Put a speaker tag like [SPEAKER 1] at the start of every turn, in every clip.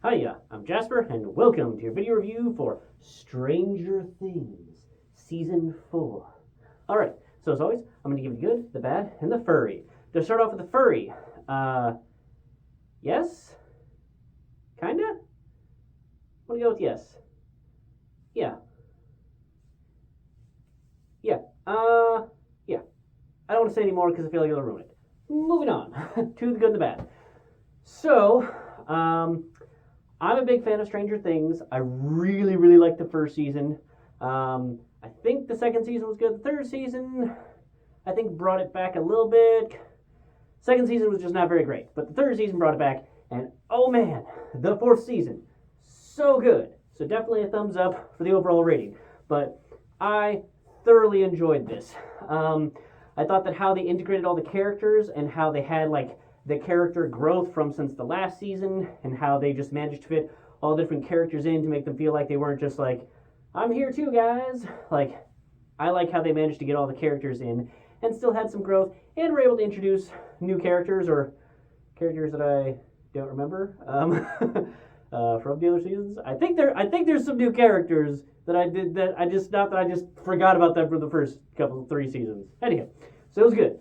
[SPEAKER 1] Hiya, I'm Jasper, and welcome to your video review for Stranger Things Season 4. Alright, so as always, I'm going to give you the good, the bad, and the furry. To start off with the furry, yes? Kinda? I'm going to go with yes. Yeah. Yeah. Yeah. I don't want to say any more because I feel like it'll ruin it. Moving on to the good and the bad. So, I'm a big fan of Stranger Things. I really, really liked the first season. I think the second season was good. The third season, I think, brought it back a little bit. Second season was just not very great, but the third season brought it back. And oh man, the fourth season, so good. So definitely a thumbs up for the overall rating. But I thoroughly enjoyed this. I thought that how they integrated all the characters and how they had like the character growth from since the last season and how they just managed to fit all the different characters in to make them feel like they weren't just like, I'm here too, guys. Like, I like how they managed to get all the characters in and still had some growth and were able to introduce new characters or characters that I don't remember from the other seasons. I think there's some new characters that I did that I just not that I just forgot about them from the first couple three seasons. Anyhow, so it was good.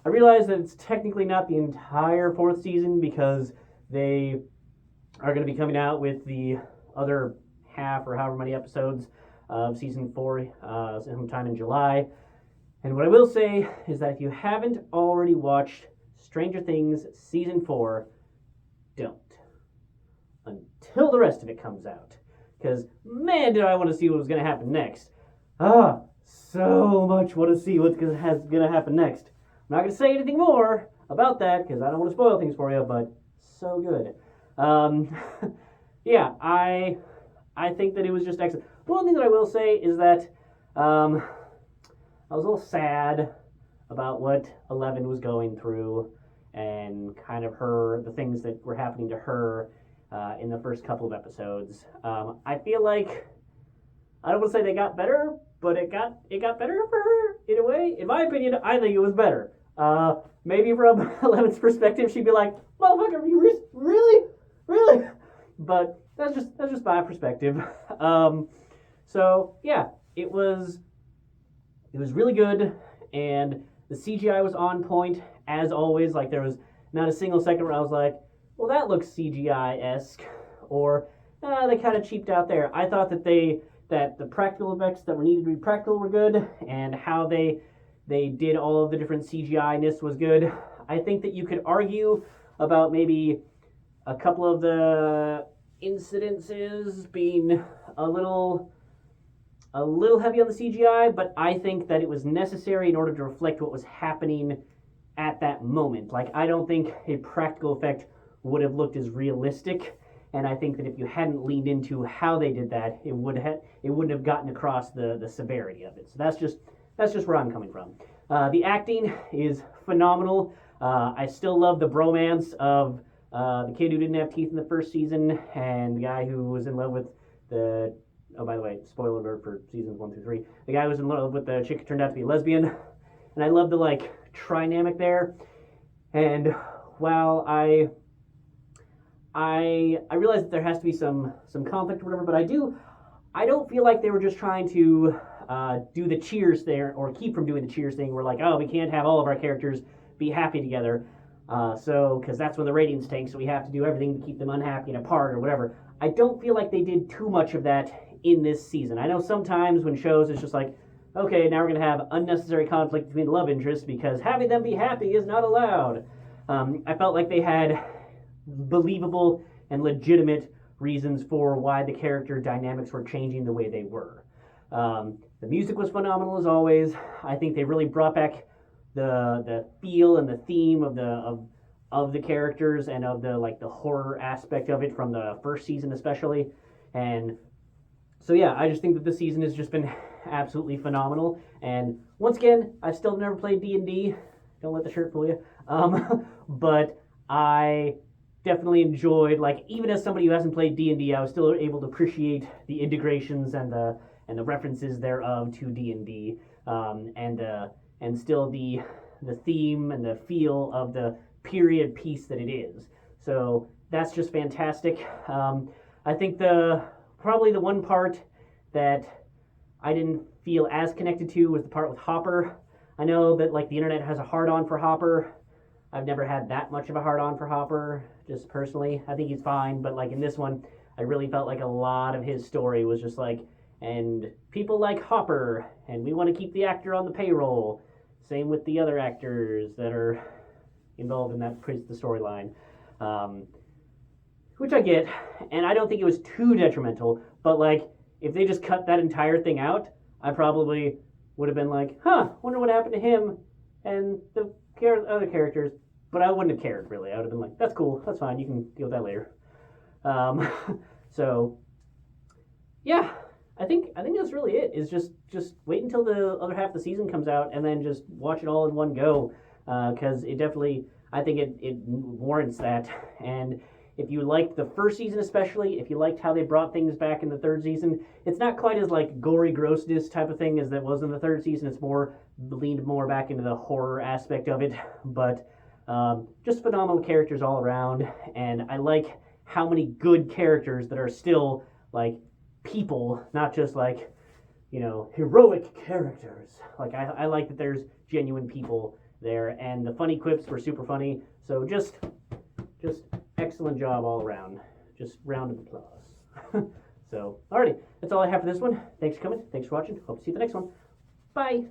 [SPEAKER 1] I realize that it's technically not the entire fourth season because they are going to be coming out with the other half or however many episodes of season 4 sometime in July. And what I will say is that if you haven't already watched Stranger Things season 4, don't. Until the rest of it comes out. Because, man, did I want to see what was going to happen next. So much want to see what's going to happen next. I'm not going to say anything more about that because I don't want to spoil things for you, but so good. Yeah, I think that it was just excellent. One thing that I will say is that I was a little sad about what Eleven was going through and kind of the things that were happening to her in the first couple of episodes. I feel like, I don't want to say they got better, but it got better for her in a way. In my opinion, I think it was better. Maybe from Eleven's perspective, she'd be like, "Motherfucker, you really?" But that's just my perspective. So yeah, it was really good, and the CGI was on point as always. Like there was not a single second where I was like, "Well, that looks CGI-esque," or they kind of cheaped out there. I thought that the practical effects that were needed to be practical were good, and how they did all of the different CGI-ness was good. I think that you could argue about maybe a couple of the incidences being a little heavy on the CGI, but I think that it was necessary in order to reflect what was happening at that moment. Like, I don't think a practical effect would have looked as realistic, and I think that if you hadn't leaned into how they did that, it wouldn't have gotten across the severity of it. So that's just where I'm coming from. The acting is phenomenal. I still love the bromance of the kid who didn't have teeth in the first season and the guy who was in love with the... Oh, by the way, spoiler alert for seasons 1 through 3. The guy who was in love with the chick who turned out to be a lesbian. And I love the, like, trinamic there. And while I realize that there has to be some conflict or whatever, but I don't feel like they were just trying to do the cheers there, or keep from doing the cheers thing. We're like, oh, we can't have all of our characters be happy together, because that's when the ratings tank, so we have to do everything to keep them unhappy and apart or whatever. I don't feel like they did too much of that in this season. I know sometimes when shows it's just like, okay, now we're going to have unnecessary conflict between the love interests because having them be happy is not allowed. I felt like they had believable and legitimate reasons for why the character dynamics were changing the way they were. The music was phenomenal as always. I think they really brought back the feel and the theme of the characters and of the horror aspect of it from the first season especially. And so yeah, I just think that this season has just been absolutely phenomenal. And once again, I've still never played D&D. Don't let the shirt fool you. But I definitely enjoyed, like, even as somebody who hasn't played D&D, I was still able to appreciate the integrations and the references thereof to D&D, and still the theme and the feel of the period piece that it is. So that's just fantastic. I think probably the one part that I didn't feel as connected to was the part with Hopper. I know that like the internet has a hard on for Hopper. I've never had that much of a hard on for Hopper, just personally. I think he's fine, but like in this one, I really felt like a lot of his story was just like, and people like Hopper, and we want to keep the actor on the payroll. Same with the other actors that are involved in the storyline, which I get, and I don't think it was too detrimental. But like, if they just cut that entire thing out, I probably would have been like, "Huh, wonder what happened to him and the other characters." But I wouldn't have cared really. I would have been like, "That's cool, that's fine. You can deal with that later." Um, so, yeah, I think that's really it. Is just wait until the other half of the season comes out and then just watch it all in one go, because it definitely, I think it warrants that. And if you liked the first season, especially if you liked how they brought things back in the third season, it's not quite as like gory grossness type of thing as that was in the third season. It's more leaned more back into the horror aspect of it, but just phenomenal characters all around. And I like how many good characters that are still like people, not just like, heroic characters. Like I like that there's genuine people there, and the funny quips were super funny. So just excellent job all around. Just round of applause. So, alrighty, that's all I have for this one. Thanks for coming. Thanks for watching. Hope to see you at the next one. Bye.